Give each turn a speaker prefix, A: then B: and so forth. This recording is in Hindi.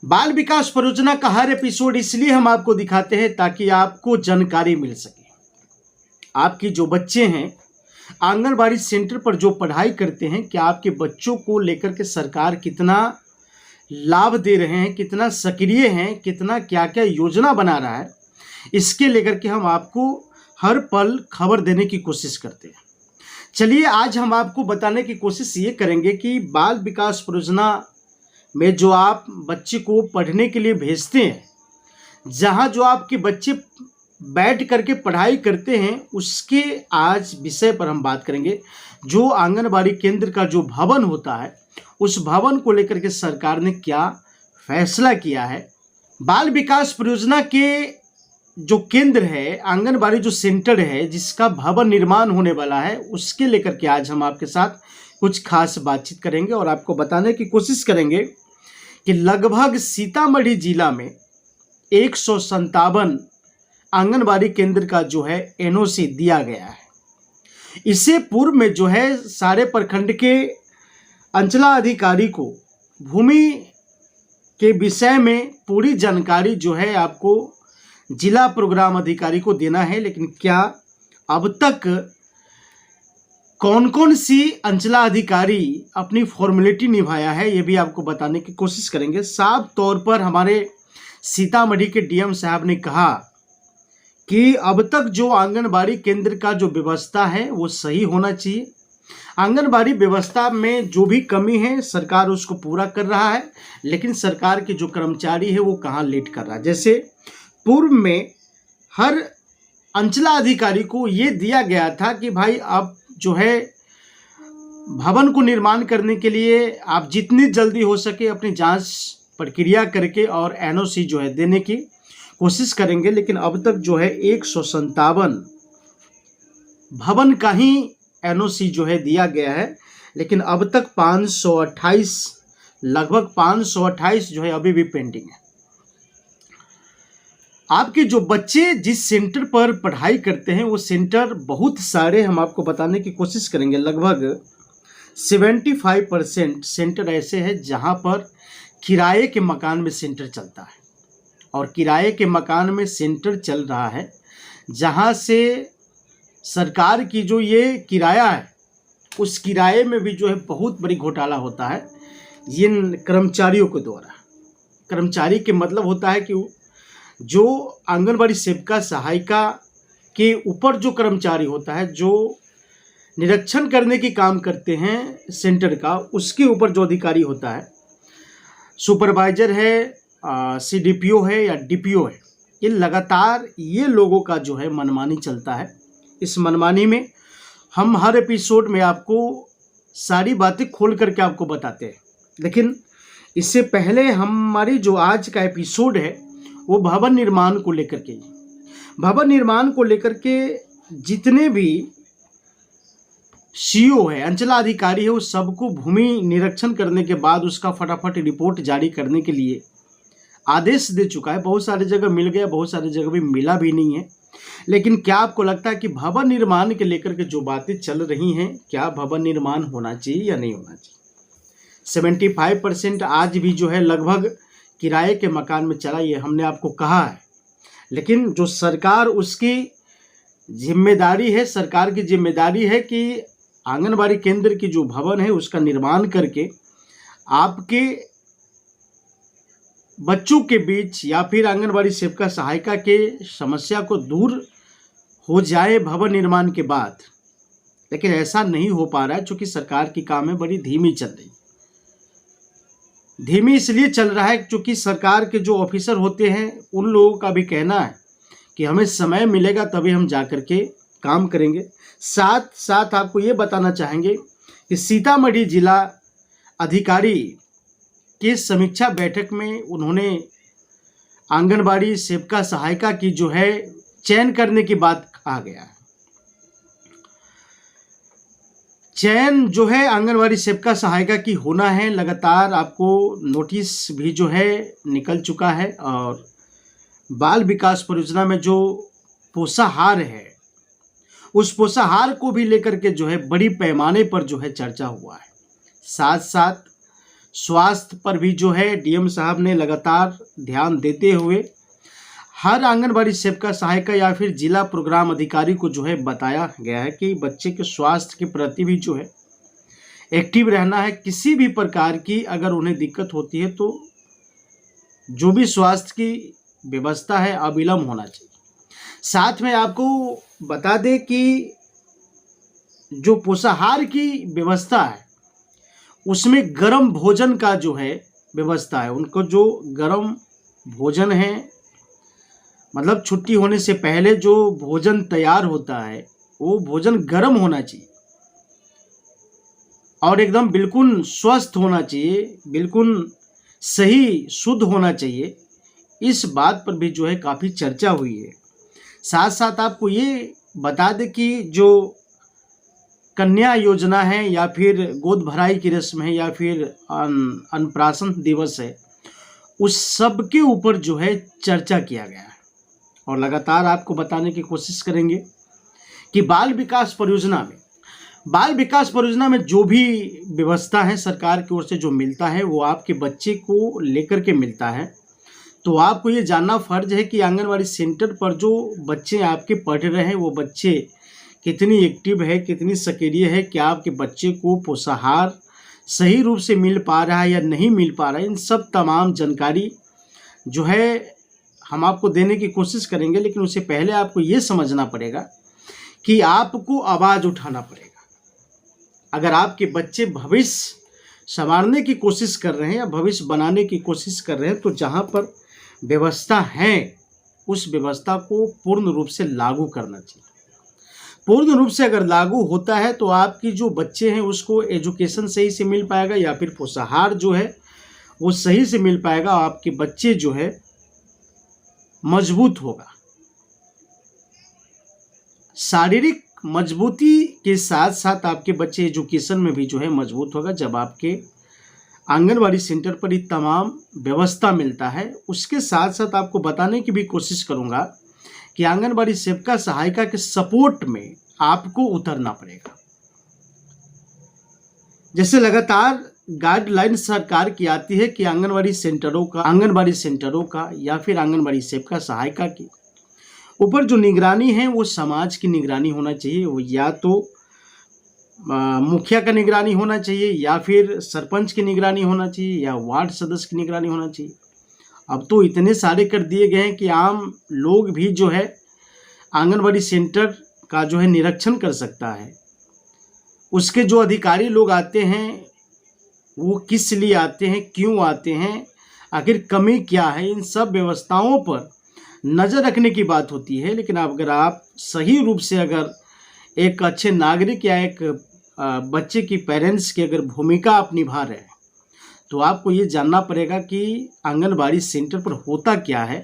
A: बाल विकास परियोजना का हर एपिसोड इसलिए हम आपको दिखाते हैं ताकि आपको जानकारी मिल सके। आपकी जो बच्चे हैं आंगनबाड़ी सेंटर पर जो पढ़ाई करते हैं, क्या आपके बच्चों को लेकर के सरकार कितना लाभ दे रहे हैं, कितना सक्रिय हैं, कितना क्या क्या योजना बना रहा है, इसके लेकर के हम आपको हर पल खबर देने की कोशिश करते हैं। चलिए आज हम आपको बताने की कोशिश ये करेंगे कि बाल विकास परियोजना में जो आप बच्चे को पढ़ने के लिए भेजते हैं, जहाँ जो आपके बच्चे बैठ करके पढ़ाई करते हैं, उसके आज विषय पर हम बात करेंगे। जो आंगनबाड़ी केंद्र का जो भवन होता है, उस भवन को लेकर के सरकार ने क्या फैसला किया है। बाल विकास परियोजना के जो केंद्र है, आंगनबाड़ी जो सेंटर है जिसका भवन निर्माण होने वाला है, उसके लेकर के आज हम आपके साथ कुछ खास बातचीत करेंगे और आपको बताने की कोशिश करेंगे कि लगभग सीतामढ़ी जिला में 157 आंगनबाड़ी केंद्र का जो है एनओसी दिया गया है। इससे पूर्व में जो है सारे प्रखंड के अंचलाधिकारी को भूमि के विषय में पूरी जानकारी जो है आपको जिला प्रोग्राम अधिकारी को देना है, लेकिन क्या अब तक कौन कौन सी अंचलाधिकारी अपनी फॉर्मेलिटी निभाया है, ये भी आपको बताने की कोशिश करेंगे। साफ तौर पर हमारे सीतामढ़ी के डीएम साहब ने कहा कि अब तक जो आंगनबाड़ी केंद्र का जो व्यवस्था है वो सही होना चाहिए। आंगनबाड़ी व्यवस्था में जो भी कमी है सरकार उसको पूरा कर रहा है, लेकिन सरकार के जो कर्मचारी है वो कहाँ लेट कर रहा है। जैसे पूर्व में हर अंचलाधिकारी को ये दिया गया था कि भाई आप जो है भवन को निर्माण करने के लिए आप जितनी जल्दी हो सके अपनी जांच प्रक्रिया करके और एनओसी जो है देने की कोशिश करेंगे, लेकिन अब तक जो है 157 भवन का ही एनओसी जो है दिया गया है, लेकिन अब तक 528 लगभग 528 जो है अभी भी पेंडिंग है। आपके जो बच्चे जिस सेंटर पर पढ़ाई करते हैं वो सेंटर बहुत सारे हम आपको बताने की कोशिश करेंगे। लगभग 75% सेंटर ऐसे हैं जहां पर किराए के मकान में सेंटर चलता है, और किराए के मकान में सेंटर चल रहा है जहां से सरकार की जो ये किराया है उस किराए में भी जो है बहुत बड़ी घोटाला होता है इन कर्मचारियों के द्वारा। कर्मचारी के मतलब होता है कि जो आंगनबाड़ी सेविका सहायिका के ऊपर जो कर्मचारी होता है, जो निरीक्षण करने की काम करते हैं सेंटर का, उसके ऊपर जो अधिकारी होता है, सुपरवाइजर है, सीडीपीओ है या डीपीओ है, ये लगातार ये लोगों का जो है मनमानी चलता है। इस मनमानी में हम हर एपिसोड में आपको सारी बातें खोल करके आपको बताते हैं, लेकिन इससे पहले हमारी जो आज का एपिसोड है वो भवन निर्माण को लेकर के। भवन निर्माण को लेकर के जितने भी सीओ है, अंचलाधिकारी है, वो सबको भूमि निरीक्षण करने के बाद उसका फटाफट रिपोर्ट जारी करने के लिए आदेश दे चुका है। बहुत सारी जगह मिल गया, बहुत सारी जगह भी मिला भी नहीं है। लेकिन क्या आपको लगता है कि भवन निर्माण के लेकर के जो बातें चल रही हैं, क्या भवन निर्माण होना चाहिए या नहीं होना चाहिए? 75% आज भी जो है लगभग किराए के मकान में चला, ये हमने आपको कहा है। लेकिन जो सरकार उसकी जिम्मेदारी है, सरकार की जिम्मेदारी है कि आंगनबाड़ी केंद्र की जो भवन है उसका निर्माण करके आपके बच्चों के बीच या फिर आंगनबाड़ी सेविका सहायिका के समस्या को दूर हो जाए भवन निर्माण के बाद। लेकिन ऐसा नहीं हो पा रहा है क्योंकि सरकार की काम है बड़ी धीमी चल रही। धीमी इसलिए चल रहा है क्योंकि सरकार के जो ऑफिसर होते हैं उन लोगों का भी कहना है कि हमें समय मिलेगा तभी हम जा कर के काम करेंगे। साथ साथ आपको ये बताना चाहेंगे कि सीतामढ़ी जिला अधिकारी की समीक्षा बैठक में उन्होंने आंगनबाड़ी सेविका सहायिका की जो है चयन करने की बात कहा गया है। चयन जो है आंगनबाड़ी सेविका सहायिका की होना है। लगातार आपको नोटिस भी जो है निकल चुका है, और बाल विकास परियोजना में जो पोषाहार है उस पोषाहार को भी लेकर के जो है बड़ी पैमाने पर जो है चर्चा हुआ है। साथ साथ स्वास्थ्य पर भी जो है डीएम साहब ने लगातार ध्यान देते हुए हर आंगनबाड़ी सेविका सहायिका या फिर जिला प्रोग्राम अधिकारी को जो है बताया गया है कि बच्चे के स्वास्थ्य के प्रति भी जो है एक्टिव रहना है। किसी भी प्रकार की अगर उन्हें दिक्कत होती है तो जो भी स्वास्थ्य की व्यवस्था है अविलंब होना चाहिए। साथ में आपको बता दें कि जो पोषाहार की व्यवस्था है उसमें गर्म भोजन का जो है व्यवस्था है। उनको जो गर्म भोजन है, मतलब छुट्टी होने से पहले जो भोजन तैयार होता है वो भोजन गर्म होना चाहिए और एकदम बिल्कुल स्वस्थ होना चाहिए, बिल्कुल सही शुद्ध होना चाहिए। इस बात पर भी जो है काफ़ी चर्चा हुई है। साथ साथ आपको ये बता दें कि जो कन्या योजना है या फिर गोद भराई की रस्म है या फिर अन्नप्राशन दिवस है, उस सब के ऊपर जो है चर्चा किया गया है और लगातार आपको बताने की कोशिश करेंगे कि बाल विकास परियोजना में जो भी व्यवस्था है सरकार की ओर से जो मिलता है वो आपके बच्चे को लेकर के मिलता है। तो आपको ये जानना फर्ज है कि आंगनवाड़ी सेंटर पर जो बच्चे आपके पढ़ रहे हैं वो बच्चे कितनी एक्टिव है, कितनी सक्रिय है, क्या आपके बच्चे को पोषाहार सही रूप से मिल पा रहा है या नहीं मिल पा रहा है। इन सब तमाम जानकारी जो है हम आपको देने की कोशिश करेंगे, लेकिन उससे पहले आपको ये समझना पड़ेगा कि आपको आवाज़ उठाना पड़ेगा। अगर आपके बच्चे भविष्य संवारने की कोशिश कर रहे हैं या भविष्य बनाने की कोशिश कर रहे हैं तो जहाँ पर व्यवस्था है उस व्यवस्था को पूर्ण रूप से लागू करना चाहिए। पूर्ण रूप से अगर लागू होता है तो आपकी जो बच्चे हैं उसको एजुकेशन सही से मिल पाएगा या फिर पोषाहार जो है वो सही से मिल पाएगा। आपके बच्चे जो है मजबूत होगा। शारीरिक मजबूती के साथ साथ आपके बच्चे एजुकेशन में भी जो है मजबूत होगा जब आपके आंगनवाड़ी सेंटर पर ही तमाम व्यवस्था मिलता है। उसके साथ साथ आपको बताने की भी कोशिश करूंगा कि आंगनवाड़ी सेविका सहायिका के सपोर्ट में आपको उतरना पड़ेगा। जैसे लगातार गाइडलाइन सरकार की आती है कि आंगनवाड़ी सेंटरों का या फिर आंगनवाड़ी सेविका सहायिका की ऊपर जो निगरानी है वो समाज की निगरानी होना चाहिए। वो या तो मुखिया का निगरानी होना चाहिए या फिर सरपंच की निगरानी होना चाहिए या वार्ड सदस्य की निगरानी होना चाहिए। अब तो इतने सारे कर दिए गए हैं कि आम लोग भी जो है आंगनवाड़ी सेंटर का जो है निरीक्षण कर सकता है। उसके जो अधिकारी लोग आते हैं वो किस लिए आते हैं, क्यों आते हैं, आखिर कमी क्या है, इन सब व्यवस्थाओं पर नज़र रखने की बात होती है। लेकिन अगर आप सही रूप से अगर एक अच्छे नागरिक या एक बच्चे की पेरेंट्स की अगर भूमिका आप निभा रहे हैं तो आपको ये जानना पड़ेगा कि आंगनबाड़ी सेंटर पर होता क्या है